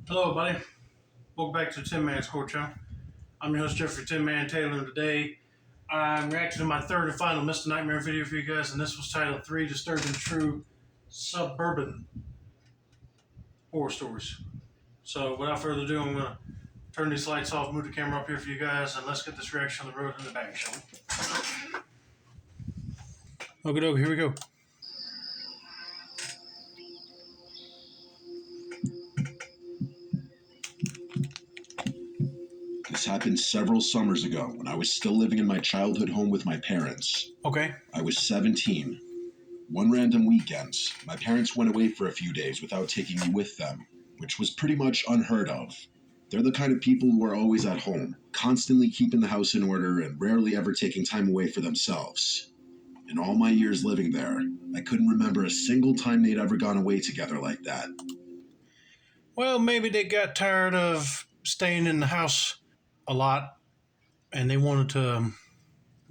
Hello, buddy. Welcome back to the Tin Man Score Channel. I'm your host, Jeffrey Tin Man Taylor, and today I'm reacting to my third and final Mr. Nightmare video for you guys, and this was titled 3 Disturbing True Suburban Horror Stories. So, without further ado, I'm going to turn these lights off, move the camera up here for you guys, and let's get this reaction on the road in the bag, shall we? Okie dokie, here we go. This happened several summers ago when I was still living in my childhood home with my parents. Okay. I was 17. One random weekend, my parents went away for a few days without taking me with them, which was pretty much unheard of. They're the kind of people who are always at home, constantly keeping the house in order and rarely ever taking time away for themselves. In all my years living there, I couldn't remember a single time they'd ever gone away together like that. Well, maybe they got tired of staying in the house a lot and they wanted to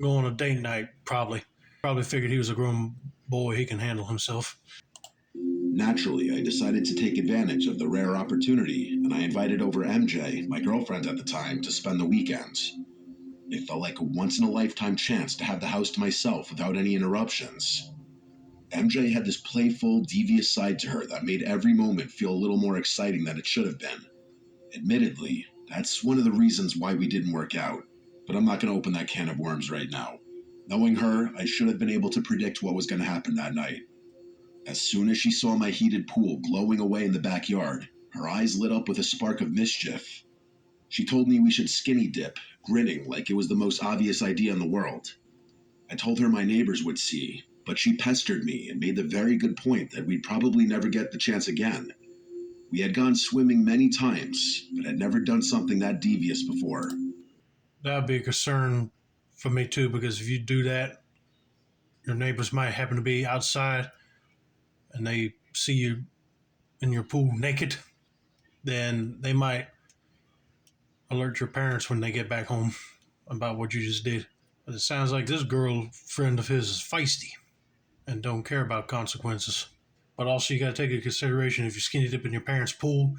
go on a date night, probably. Probably figured he was a grown boy, he can handle himself. Naturally, I decided to take advantage of the rare opportunity, and I invited over MJ, my girlfriend at the time, to spend the weekend. It felt like a once-in-a-lifetime chance to have the house to myself without any interruptions. MJ had this playful, devious side to her that made every moment feel a little more exciting than it should have been. Admittedly, that's one of the reasons why we didn't work out, but I'm not going to open that can of worms right now. Knowing her, I should have been able to predict what was going to happen that night. As soon as she saw my heated pool glowing away in the backyard, her eyes lit up with a spark of mischief. She told me we should skinny dip, grinning like it was the most obvious idea in the world. I told her my neighbors would see, but she pestered me and made the very good point that we'd probably never get the chance again. We had gone swimming many times, but had never done something that devious before. That would be a concern for me too, because if you do that, your neighbors might happen to be outside and they see you in your pool naked, then they might alert your parents when they get back home about what you just did. But it sounds like this girlfriend of his is feisty and don't care about consequences. But also you got to take into consideration, if you skinny dip in your parents' pool,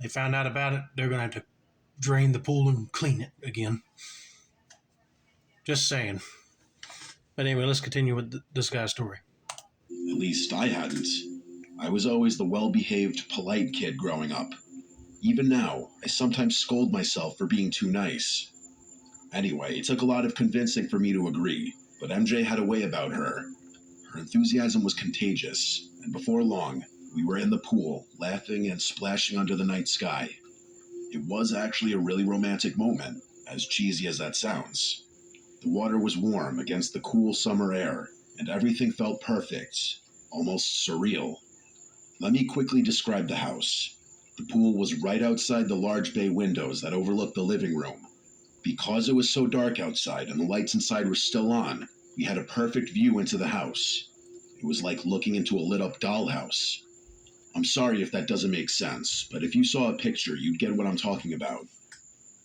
they found out about it, they're going to have to drain the pool and clean it again. Just saying. But anyway, let's continue with this guy's story. At least I hadn't. I was always the well-behaved, polite kid growing up. Even now, I sometimes scold myself for being too nice. Anyway, it took a lot of convincing for me to agree, but MJ had a way about her. Her enthusiasm was contagious, and before long, we were in the pool, laughing and splashing under the night sky. It was actually a really romantic moment, as cheesy as that sounds. The water was warm against the cool summer air, and everything felt perfect, almost surreal. Let me quickly describe the house. The pool was right outside the large bay windows that overlooked the living room. Because it was so dark outside and the lights inside were still on, we had a perfect view into the house. It was like looking into a lit-up dollhouse. I'm sorry if that doesn't make sense, but if you saw a picture, you'd get what I'm talking about.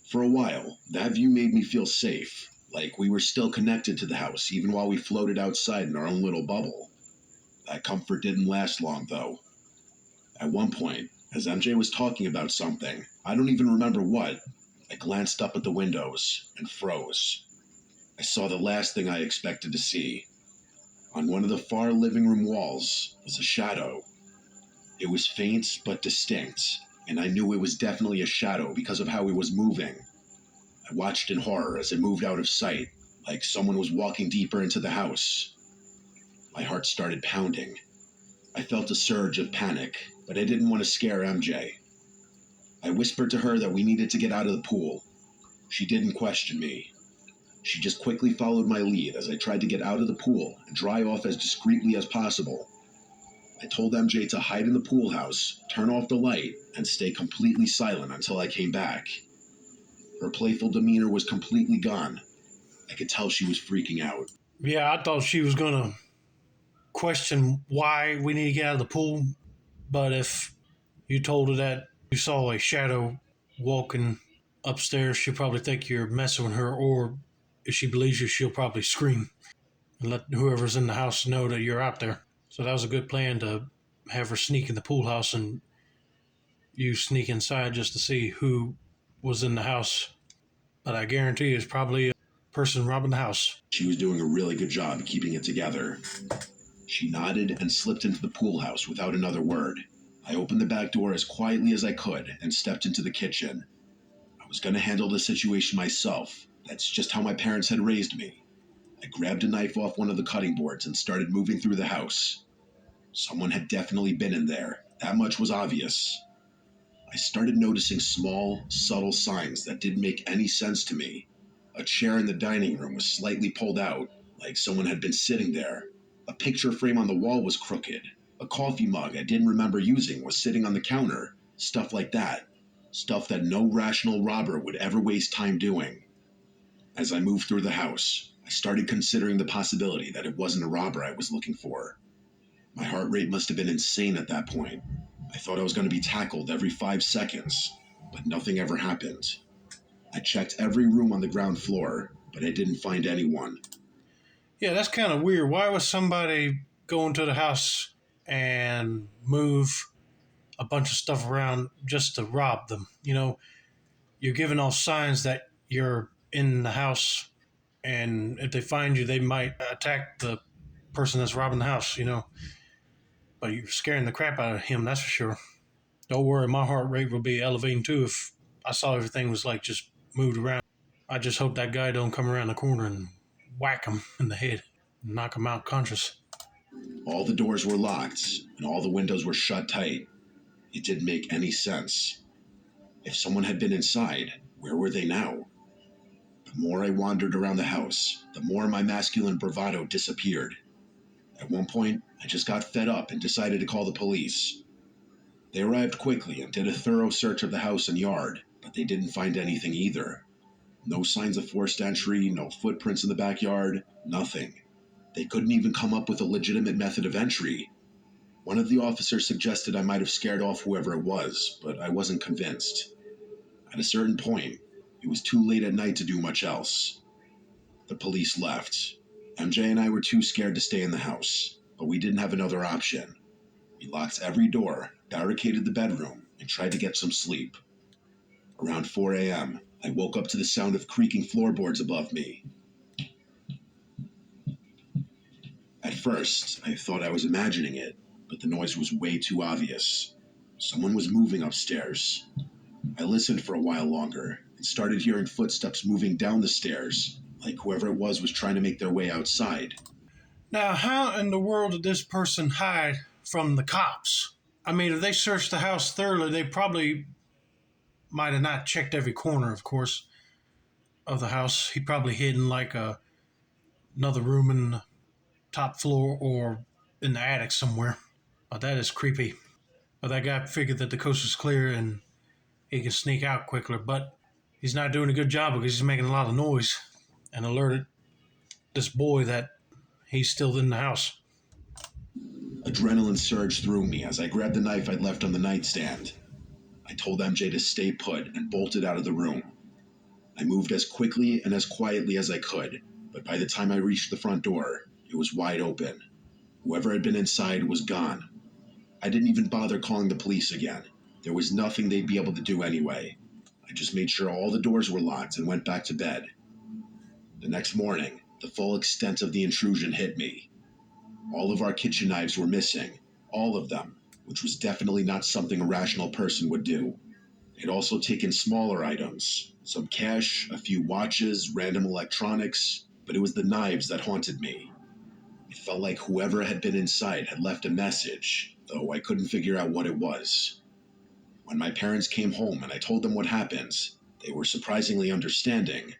For a while, that view made me feel safe, like we were still connected to the house even while we floated outside in our own little bubble. That comfort didn't last long, though. At one point, as MJ was talking about something, I don't even remember what, I glanced up at the windows and froze. I saw the last thing I expected to see. On one of the far living room walls was a shadow. It was faint but distinct, and I knew it was definitely a shadow because of how it was moving. I watched in horror as it moved out of sight, like someone was walking deeper into the house. My heart started pounding. I felt a surge of panic, but I didn't want to scare MJ. I whispered to her that we needed to get out of the pool. She didn't question me. She just quickly followed my lead as I tried to get out of the pool and dry off as discreetly as possible. I told MJ to hide in the pool house, turn off the light, and stay completely silent until I came back. Her playful demeanor was completely gone. I could tell she was freaking out. Yeah, I thought she was going to question why we need to get out of the pool, but if you told her that you saw a shadow walking upstairs, she'll probably think you're messing with her, or if she believes you, she'll probably scream and let whoever's in the house know that you're out there. So that was a good plan, to have her sneak in the pool house and you sneak inside just to see who was in the house. But I guarantee it's probably a person robbing the house. She was doing a really good job keeping it together. She nodded and slipped into the pool house without another word. I opened the back door as quietly as I could and stepped into the kitchen. I was going to handle the situation myself. That's just how my parents had raised me. I grabbed a knife off one of the cutting boards and started moving through the house. Someone had definitely been in there. That much was obvious. I started noticing small, subtle signs that didn't make any sense to me. A chair in the dining room was slightly pulled out, like someone had been sitting there. A picture frame on the wall was crooked. A coffee mug I didn't remember using was sitting on the counter. Stuff like that. Stuff that no rational robber would ever waste time doing. As I moved through the house, I started considering the possibility that it wasn't a robber I was looking for. My heart rate must have been insane at that point. I thought I was going to be tackled every 5 seconds, but nothing ever happened. I checked every room on the ground floor, but I didn't find anyone. Yeah, that's kind of weird. Why would somebody go into the house and move a bunch of stuff around just to rob them? You know, you're giving off signs that you're in the house, and if they find you, they might attack the person that's robbing the house, you know. But you're scaring the crap out of him, that's for sure. Don't worry, my heart rate will be elevating too if I saw everything was like just moved around. I just hope that guy don't come around the corner and whack him in the head and knock him out conscious. All the doors were locked, and all the windows were shut tight. It didn't make any sense. If someone had been inside, where were they now? The more I wandered around the house, the more my masculine bravado disappeared. At one point, I just got fed up and decided to call the police. They arrived quickly and did a thorough search of the house and yard, but they didn't find anything either. No signs of forced entry, no footprints in the backyard, nothing. They couldn't even come up with a legitimate method of entry. One of the officers suggested I might have scared off whoever it was, but I wasn't convinced. At a certain point, it was too late at night to do much else. The police left. MJ and I were too scared to stay in the house, but we didn't have another option. We locked every door, barricaded the bedroom, and tried to get some sleep. Around 4 a.m., I woke up to the sound of creaking floorboards above me. At first, I thought I was imagining it, but the noise was way too obvious. Someone was moving upstairs. I listened for a while longer and started hearing footsteps moving down the stairs, like whoever it was trying to make their way outside. Now, how in the world did this person hide from the cops? I mean, if they searched the house thoroughly, they probably might have not checked every corner, of course, of the house. He probably hid in like another room in the top floor or in the attic somewhere. But that is creepy. But that guy figured that the coast was clear and he can sneak out quicker. But he's not doing a good job because he's making a lot of noise and alerted this boy that he's still in the house. Adrenaline surged through me as I grabbed the knife I'd left on the nightstand. I told MJ to stay put and bolted out of the room. I moved as quickly and as quietly as I could, but by the time I reached the front door, it was wide open. Whoever had been inside was gone. I didn't even bother calling the police again. There was nothing they'd be able to do anyway. I just made sure all the doors were locked and went back to bed. The next morning, the full extent of the intrusion hit me. All of our kitchen knives were missing. All of them, which was definitely not something a rational person would do. They'd also taken smaller items, some cash, a few watches, random electronics, but it was the knives that haunted me. It felt like whoever had been inside had left a message, though I couldn't figure out what it was. When my parents came home and I told them what happened, they were surprisingly understanding.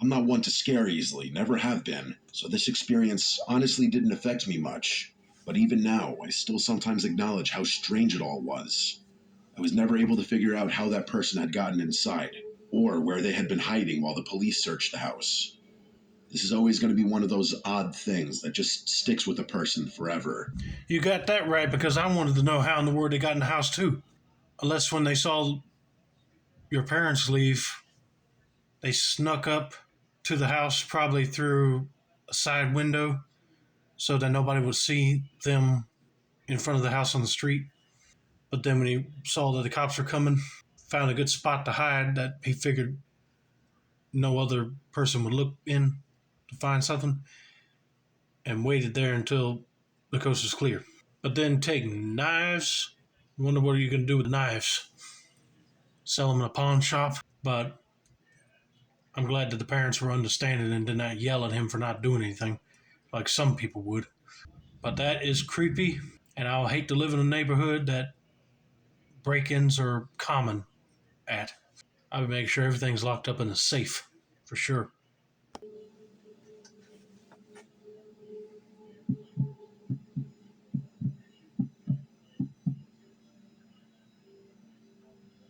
I'm not one to scare easily, never have been, so this experience honestly didn't affect me much. But even now, I still sometimes acknowledge how strange it all was. I was never able to figure out how that person had gotten inside, or where they had been hiding while the police searched the house. This is always going to be one of those odd things that just sticks with a person forever. You got that right because I wanted to know how in the world they got in the house too. Unless when they saw your parents leave, they snuck up to the house probably through a side window so that nobody would see them in front of the house on the street. But then when he saw that the cops were coming, found a good spot to hide that he figured no other person would look in to find something, and waited there until the coast was clear. But then take knives. Wonder what are you going to do with knives? Sell them in a pawn shop? But I'm glad that the parents were understanding and did not yell at him for not doing anything, like some people would. But that is creepy, and I'll hate to live in a neighborhood that break-ins are common at. I would make sure everything's locked up in a safe, for sure.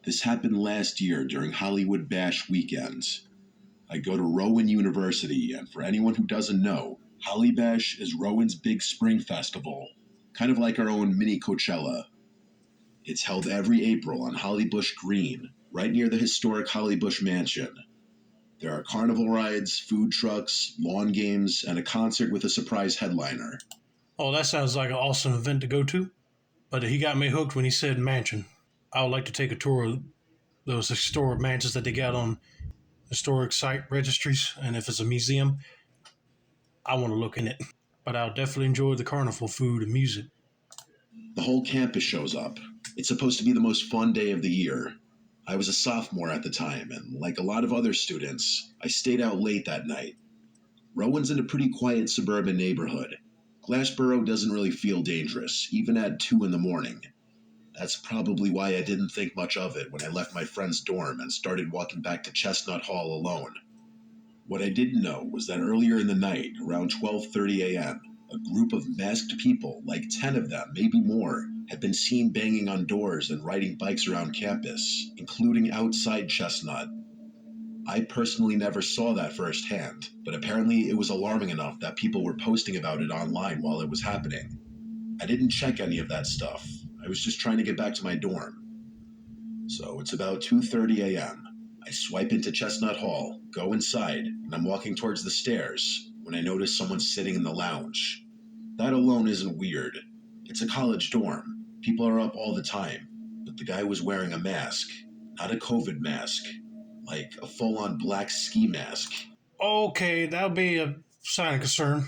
This happened last year during Hollywood Bash weekends. I go to Rowan University, and for anyone who doesn't know, Holly Bash is Rowan's big spring festival, kind of like our own mini Coachella. It's held every April on Hollybush Green, right near the historic Hollybush Mansion. There are carnival rides, food trucks, lawn games, and a concert with a surprise headliner. Oh, that sounds like an awesome event to go to. But he got me hooked when he said mansion. I would like to take a tour of those historic mansions that they got on historic site registries. And if it's a museum, I want to look in it. But I'll definitely enjoy the carnival food and music. The whole campus shows up. It's supposed to be the most fun day of the year. I was a sophomore at the time, and like a lot of other students, I stayed out late that night. Rowan's in a pretty quiet suburban neighborhood. Glassboro doesn't really feel dangerous, even at 2 in the morning. That's probably why I didn't think much of it when I left my friend's dorm and started walking back to Chestnut Hall alone. What I didn't know was that earlier in the night, around 12:30 a.m., a group of masked people, like 10 of them, maybe more, had been seen banging on doors and riding bikes around campus, including outside Chestnut. I personally never saw that firsthand, but apparently it was alarming enough that people were posting about it online while it was happening. I didn't check any of that stuff. I was just trying to get back to my dorm. So it's about 2:30 a.m. I swipe into Chestnut Hall, go inside, and I'm walking towards the stairs when I notice someone sitting in the lounge. That alone isn't weird. It's a college dorm. People are up all the time. But the guy was wearing a mask. Not a COVID mask. Like a full-on black ski mask. Okay, that'll be a sign of concern.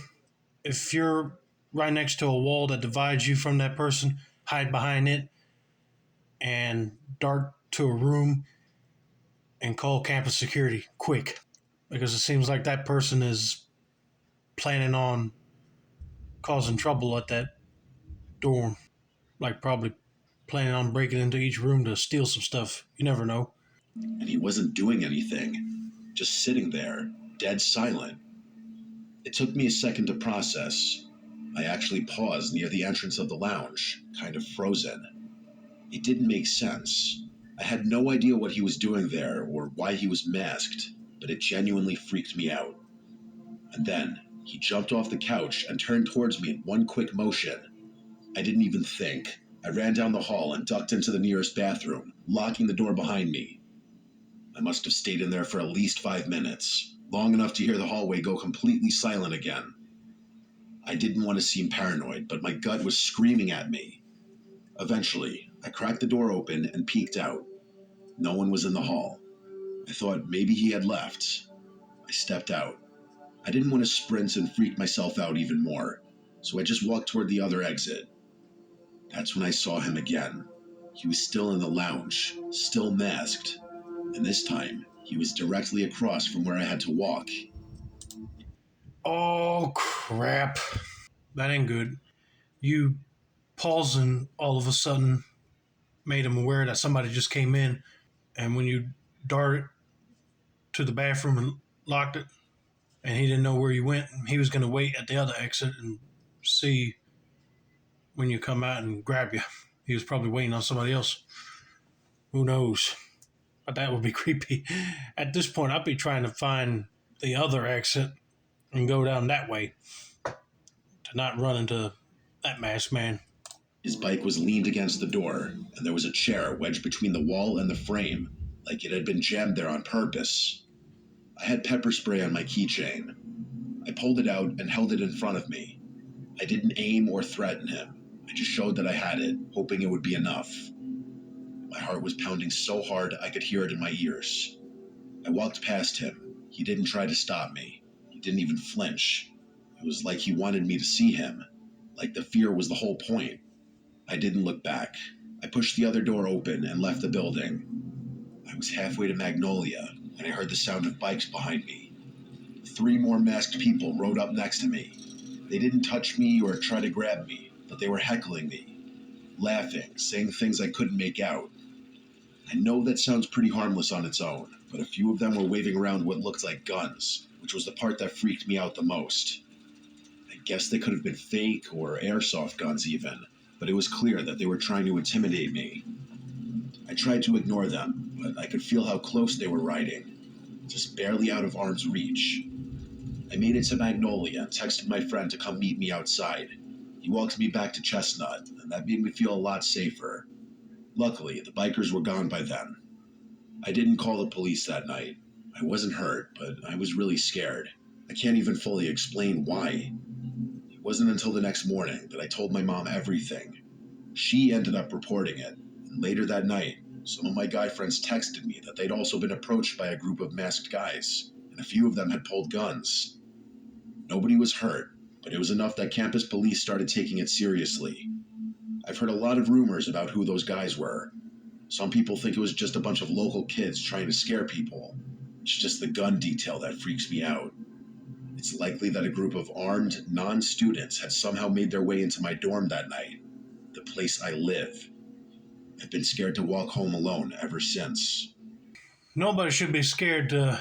If you're right next to a wall that divides you from that person, hide behind it and dart to a room and call campus security quick. Because it seems like that person is planning on causing trouble at that dorm. Like probably planning on breaking into each room to steal some stuff. You never know. And he wasn't doing anything. Just sitting there, dead silent. It took me a second to process. I actually paused near the entrance of the lounge, kind of frozen. It didn't make sense. I had no idea what he was doing there or why he was masked, but it genuinely freaked me out. And then, he jumped off the couch and turned towards me in one quick motion. I didn't even think. I ran down the hall and ducked into the nearest bathroom, locking the door behind me. I must have stayed in there for at least 5 minutes, long enough to hear the hallway go completely silent again. I didn't want to seem paranoid, but my gut was screaming at me. Eventually, I cracked the door open and peeked out. No one was in the hall. I thought maybe he had left. I stepped out. I didn't want to sprint and freak myself out even more, so I just walked toward the other exit. That's when I saw him again. He was still in the lounge, still masked, and this time he was directly across from where I had to walk. Oh, crap. That ain't good. You pausing all of a sudden made him aware that somebody just came in, and when you darted to the bathroom and locked it, and he didn't know where you went, he was going to wait at the other exit and see when you come out and grab you. He was probably waiting on somebody else. Who knows? But that would be creepy. At this point, I'd be trying to find the other exit and go down that way to not run into that masked man. His bike was leaned against the door, and there was a chair wedged between the wall and the frame, like it had been jammed there on purpose. I had pepper spray on my keychain. I pulled it out and held it in front of me. I didn't aim or threaten him. I just showed that I had it, hoping it would be enough. My heart was pounding so hard I could hear it in my ears. I walked past him. He didn't try to stop me. He didn't even flinch. It was like he wanted me to see him, like the fear was the whole point. I didn't look back. I pushed the other door open and left the building. I was halfway to Magnolia when I heard the sound of bikes behind me. 3 more masked people rode up next to me. They didn't touch me or try to grab me, but they were heckling me, laughing, saying things I couldn't make out. I know that sounds pretty harmless on its own, but a few of them were waving around what looked like guns, which was the part that freaked me out the most. I guess they could have been fake or airsoft guns even, but it was clear that they were trying to intimidate me. I tried to ignore them, but I could feel how close they were riding, just barely out of arm's reach. I made it to Magnolia and texted my friend to come meet me outside. He walked me back to Chestnut, and that made me feel a lot safer. Luckily, the bikers were gone by then. I didn't call the police that night. I wasn't hurt, but I was really scared. I can't even fully explain why. It wasn't until the next morning that I told my mom everything. She ended up reporting it, and later that night, some of my guy friends texted me that they'd also been approached by a group of masked guys, and a few of them had pulled guns. Nobody was hurt, but it was enough that campus police started taking it seriously. I've heard a lot of rumors about who those guys were. Some people think it was just a bunch of local kids trying to scare people. It's just the gun detail that freaks me out. It's likely that a group of armed non-students had somehow made their way into my dorm that night, the place I live. I've been scared to walk home alone ever since. Nobody should be scared to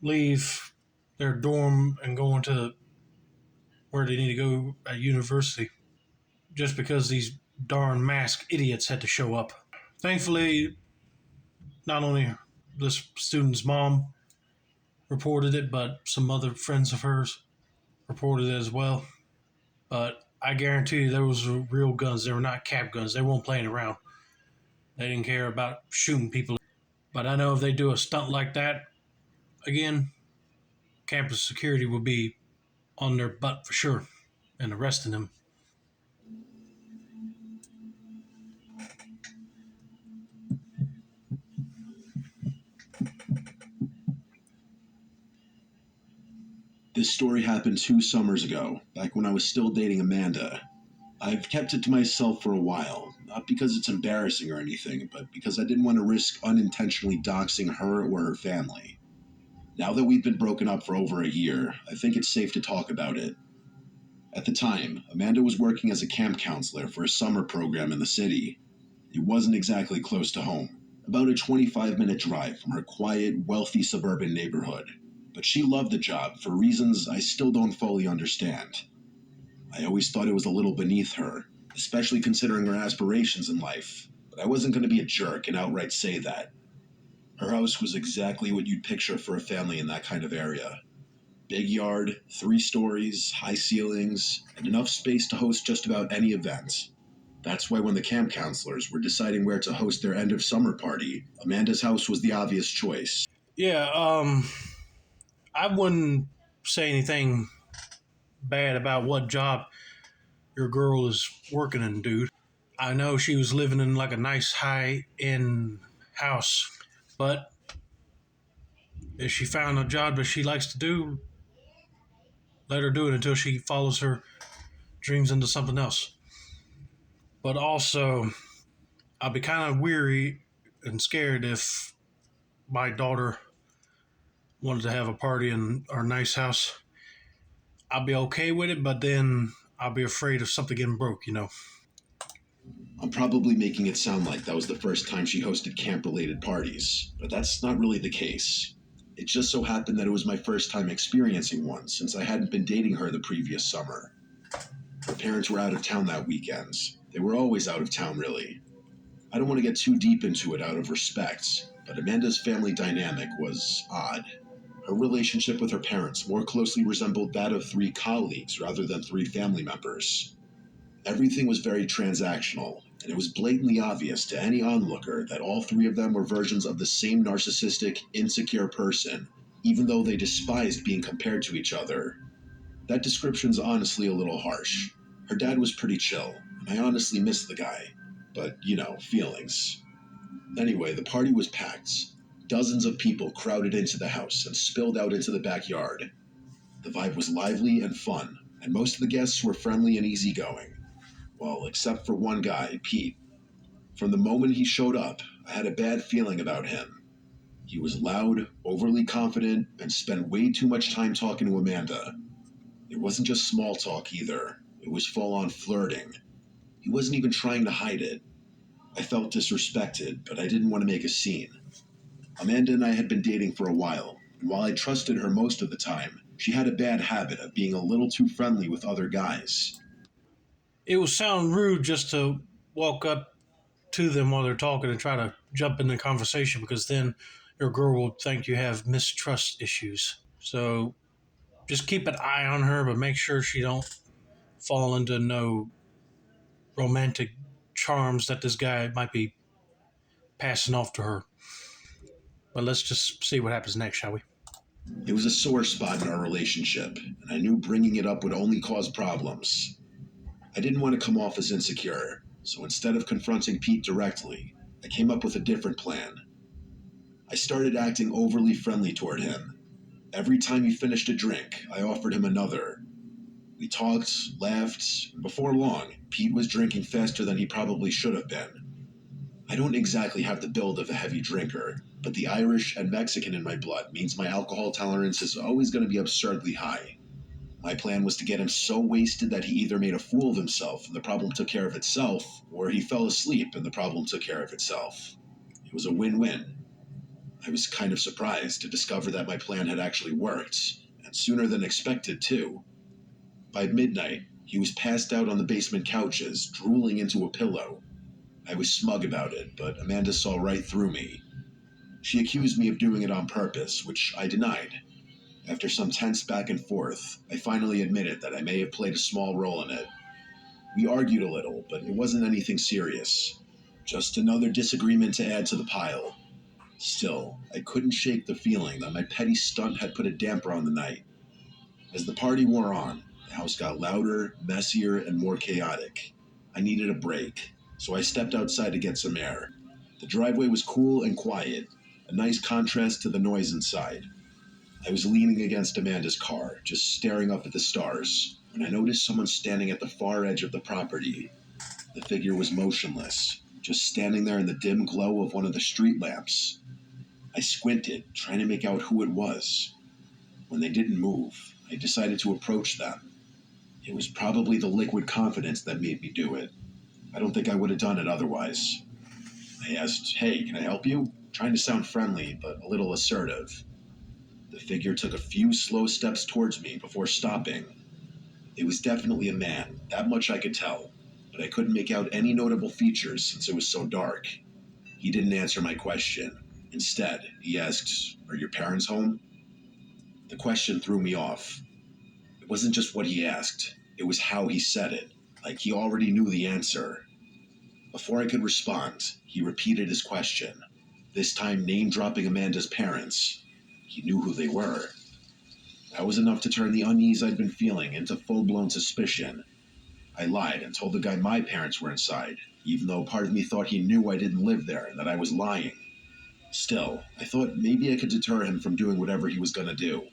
leave their dorm and go into where they need to go at university just because these darn masked idiots had to show up. Thankfully, not only this student's mom reported it, but some other friends of hers reported it as well. But I guarantee you, those were real guns. They were not cap guns. They weren't playing around. They didn't care about shooting people. But I know if they do a stunt like that again, campus security will be on their butt for sure and arresting them. This story happened 2 summers ago, back when I was still dating Amanda. I've kept it to myself for a while, not because it's embarrassing or anything, but because I didn't want to risk unintentionally doxing her or her family. Now that we've been broken up for over a year, I think it's safe to talk about it. At the time, Amanda was working as a camp counselor for a summer program in the city. It wasn't exactly close to home, about a 25-minute drive from her quiet, wealthy suburban neighborhood. But she loved the job for reasons I still don't fully understand. I always thought it was a little beneath her, especially considering her aspirations in life. But I wasn't going to be a jerk and outright say that. Her house was exactly what you'd picture for a family in that kind of area. Big yard, 3 stories, high ceilings, and enough space to host just about any event. That's why when the camp counselors were deciding where to host their end of summer party, Amanda's house was the obvious choice. Yeah, I wouldn't say anything bad about what job your girl is working in, dude. I know she was living in like a nice high end house, but if she found a job that she likes to do, let her do it until she follows her dreams into something else. But also, I'll be kind of weary and scared if my daughter wanted to have a party in our nice house. I'll be okay with it, but then I'll be afraid of something getting broke. I'm probably making it sound like that was the first time she hosted camp-related parties, but that's not really the case. It just so happened that it was my first time experiencing one since I hadn't been dating her the previous summer. Her parents were out of town that weekend. They were always out of town, really. I don't want to get too deep into it out of respect, but Amanda's family dynamic was odd. Her relationship with her parents more closely resembled that of 3 colleagues rather than 3 family members. Everything was very transactional, and it was blatantly obvious to any onlooker that all 3 of them were versions of the same narcissistic, insecure person, even though they despised being compared to each other. That description's honestly a little harsh. Her dad was pretty chill, and I honestly missed the guy. But, feelings. Anyway, the party was packed. Dozens of people crowded into the house and spilled out into the backyard. The vibe was lively and fun, and most of the guests were friendly and easygoing. Well, except for one guy, Pete. From the moment he showed up, I had a bad feeling about him. He was loud, overly confident, and spent way too much time talking to Amanda. It wasn't just small talk either, it was full on flirting. He wasn't even trying to hide it. I felt disrespected, but I didn't want to make a scene. Amanda and I had been dating for a while, and while I trusted her most of the time, she had a bad habit of being a little too friendly with other guys. It would sound rude just to walk up to them while they're talking and try to jump in the conversation because then your girl will think you have mistrust issues. So just keep an eye on her, but make sure she don't fall into no romantic charms that this guy might be passing off to her. But let's just see what happens next, shall we? It was a sore spot in our relationship, and I knew bringing it up would only cause problems. I didn't want to come off as insecure, so instead of confronting Pete directly, I came up with a different plan. I started acting overly friendly toward him. Every time he finished a drink, I offered him another. We talked, laughed, and before long, Pete was drinking faster than he probably should have been. I don't exactly have the build of a heavy drinker, but the Irish and Mexican in my blood means my alcohol tolerance is always going to be absurdly high. My plan was to get him so wasted that he either made a fool of himself and the problem took care of itself, or he fell asleep and the problem took care of itself. It was a win-win. I was kind of surprised to discover that my plan had actually worked, and sooner than expected, too. By midnight, he was passed out on the basement couches, drooling into a pillow. I was smug about it, but Amanda saw right through me. She accused me of doing it on purpose, which I denied. After some tense back and forth, I finally admitted that I may have played a small role in it. We argued a little, but it wasn't anything serious. Just another disagreement to add to the pile. Still, I couldn't shake the feeling that my petty stunt had put a damper on the night. As the party wore on, the house got louder, messier, and more chaotic. I needed a break, so I stepped outside to get some air. The driveway was cool and quiet, a nice contrast to the noise inside. I was leaning against Amanda's car, just staring up at the stars, when I noticed someone standing at the far edge of the property. The figure was motionless, just standing there in the dim glow of one of the street lamps. I squinted, trying to make out who it was. When they didn't move, I decided to approach them. It was probably the liquid confidence that made me do it. I don't think I would have done it otherwise. I asked, "Hey, can I help you?" Trying to sound friendly, but a little assertive. The figure took a few slow steps towards me before stopping. It was definitely a man, that much I could tell, but I couldn't make out any notable features since it was so dark. He didn't answer my question. Instead, he asked, "Are your parents home?" The question threw me off. It wasn't just what he asked, it was how he said it, like he already knew the answer. Before I could respond, he repeated his question, this time name-dropping Amanda's parents. He knew who they were. That was enough to turn the unease I'd been feeling into full-blown suspicion. I lied and told the guy my parents were inside, even though part of me thought he knew I didn't live there and that I was lying. Still, I thought maybe I could deter him from doing whatever he was going to do.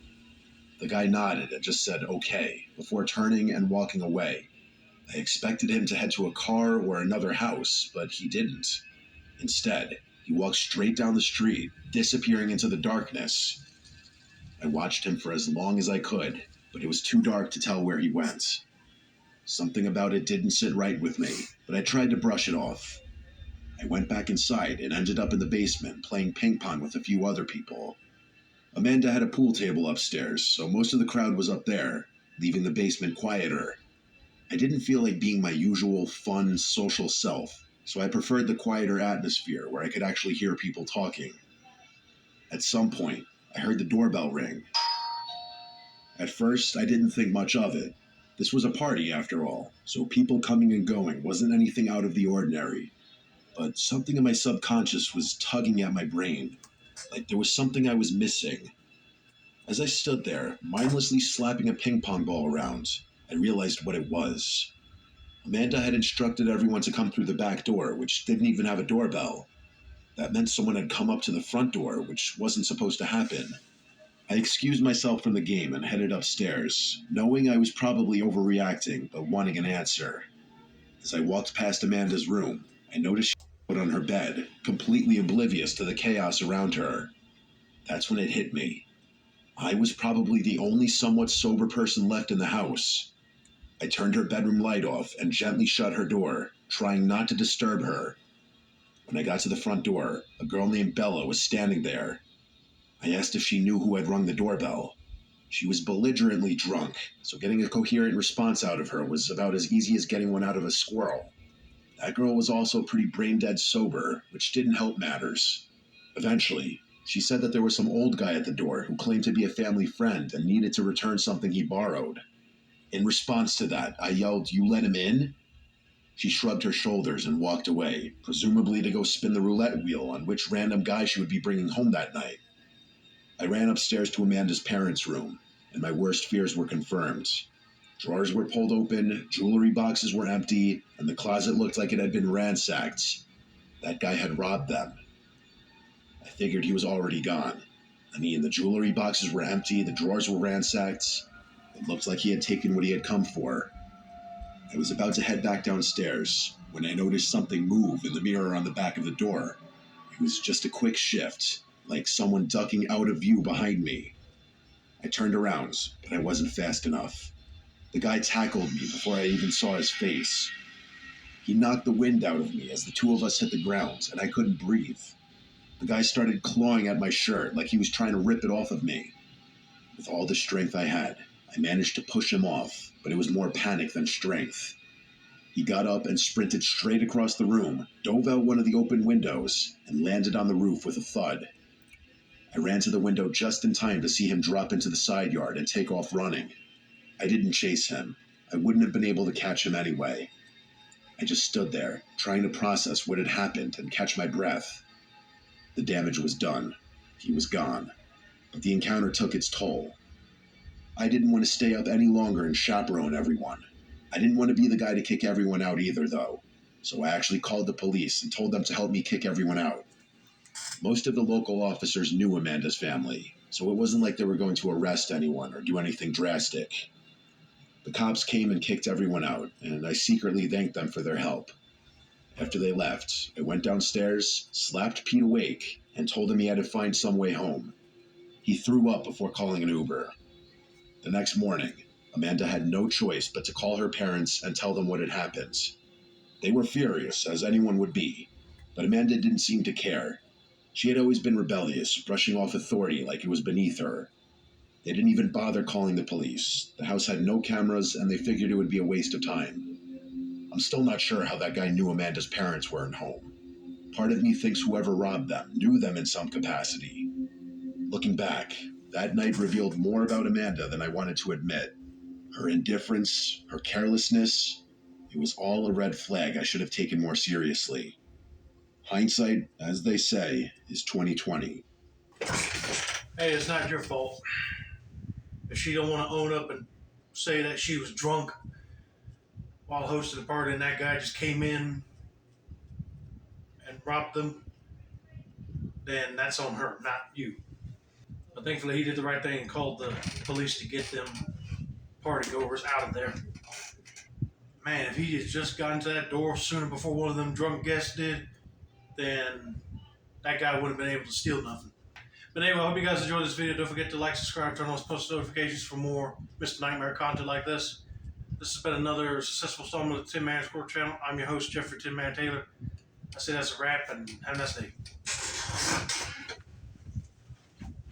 The guy nodded and just said okay, before turning and walking away. I expected him to head to a car or another house, but he didn't. Instead, he walked straight down the street, disappearing into the darkness. I watched him for as long as I could, but it was too dark to tell where he went. Something about it didn't sit right with me, but I tried to brush it off. I went back inside and ended up in the basement playing ping pong with a few other people. Amanda had a pool table upstairs, so most of the crowd was up there, leaving the basement quieter. I didn't feel like being my usual fun, social self, so I preferred the quieter atmosphere where I could actually hear people talking. At some point, I heard the doorbell ring. At first, I didn't think much of it. This was a party, after all, so people coming and going wasn't anything out of the ordinary. But something in my subconscious was tugging at my brain, like there was something I was missing. As I stood there, mindlessly slapping a ping pong ball around, I realized what it was. Amanda had instructed everyone to come through the back door, which didn't even have a doorbell. That meant someone had come up to the front door, which wasn't supposed to happen. I excused myself from the game and headed upstairs, knowing I was probably overreacting, but wanting an answer. As I walked past Amanda's room, I noticed she was out on her bed, completely oblivious to the chaos around her. That's when it hit me. I was probably the only somewhat sober person left in the house. I turned her bedroom light off and gently shut her door, trying not to disturb her. When I got to the front door, a girl named Bella was standing there. I asked if she knew who had rung the doorbell. She was belligerently drunk, so getting a coherent response out of her was about as easy as getting one out of a squirrel. That girl was also pretty brain dead sober, which didn't help matters. Eventually, she said that there was some old guy at the door who claimed to be a family friend and needed to return something he borrowed. In response to that, I yelled, "You let him in?" She shrugged her shoulders and walked away, presumably to go spin the roulette wheel on which random guy she would be bringing home that night. I ran upstairs to Amanda's parents' room, and my worst fears were confirmed. Drawers were pulled open, jewelry boxes were empty, and the closet looked like it had been ransacked. That guy had robbed them. I figured he was already gone. I mean, the jewelry boxes were empty, the drawers were ransacked. It looked like he had taken what he had come for. I was about to head back downstairs when I noticed something move in the mirror on the back of the door. It was just a quick shift, like someone ducking out of view behind me. I turned around, but I wasn't fast enough. The guy tackled me before I even saw his face. He knocked the wind out of me as the two of us hit the ground, and I couldn't breathe. The guy started clawing at my shirt like he was trying to rip it off of me. With all the strength I had, I managed to push him off, but it was more panic than strength. He got up and sprinted straight across the room, dove out one of the open windows, and landed on the roof with a thud. I ran to the window just in time to see him drop into the side yard and take off running. I didn't chase him. I wouldn't have been able to catch him anyway. I just stood there, trying to process what had happened and catch my breath. The damage was done. He was gone. But the encounter took its toll. I didn't want to stay up any longer and chaperone everyone. I didn't want to be the guy to kick everyone out either, though. So I actually called the police and told them to help me kick everyone out. Most of the local officers knew Amanda's family, so it wasn't like they were going to arrest anyone or do anything drastic. The cops came and kicked everyone out, and I secretly thanked them for their help. After they left, I went downstairs, slapped Pete awake, and told him he had to find some way home. He threw up before calling an Uber. The next morning, Amanda had no choice but to call her parents and tell them what had happened. They were furious, as anyone would be, but Amanda didn't seem to care. She had always been rebellious, brushing off authority like it was beneath her. They didn't even bother calling the police. The house had no cameras, and they figured it would be a waste of time. I'm still not sure how that guy knew Amanda's parents weren't home. Part of me thinks whoever robbed them knew them in some capacity. Looking back, that night revealed more about Amanda than I wanted to admit. Her indifference, her carelessness, it was all a red flag I should have taken more seriously. Hindsight, as they say, is 20/20. Hey, it's not your fault. If she don't want to own up and say that she was drunk while hosting the party and that guy just came in and robbed them, then that's on her, not you. But thankfully, he did the right thing and called the police to get them party goers out of there. Man, if he had just gotten to that door sooner before one of them drunk guests did, then that guy wouldn't have been able to steal nothing. But anyway, I hope you guys enjoyed this video. Don't forget to like, subscribe, turn on post notifications for more Mr. Nightmare content like this. This has been another successful installment of the Tin Man Squirrel channel. I'm your host, Jeffrey Tin Man Taylor. I say that's a wrap, and have a nice day.